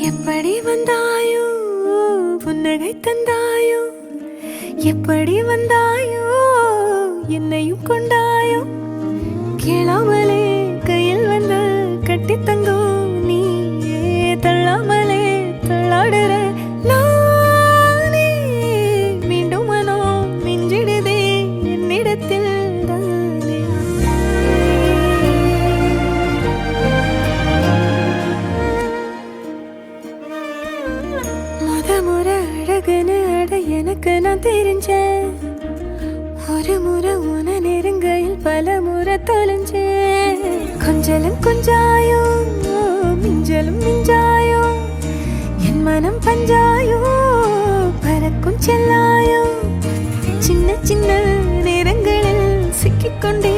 எப்படி வந்தாயோ புன்னகை தந்தாயோ எப்படி வந்தாயோ என்னையும் கொண்டாயோ கேளாமலே கையில் வந்து கட்டி தங்கோ நீ தள்ளாமலே தள்ளாடுற நானே மீண்டும் மனோ மிஞ்சிடுதே என்னிடத்தில் தானே முறை அழகுன்னு அட எனக்கு நான் தெரிஞ்சேன் ஒரு முறை உன நெருங்கையில் பல முறை தொலைஞ்சேன் கொஞ்சலும் கொஞ்சாயோ மிஞ்சலும் மிஞ்சாயோ என் மனம் பஞ்சாயோ பறக்கும் செல்லாயோ சின்ன சின்ன நேரங்களில் சிக்கிக்கொண்டே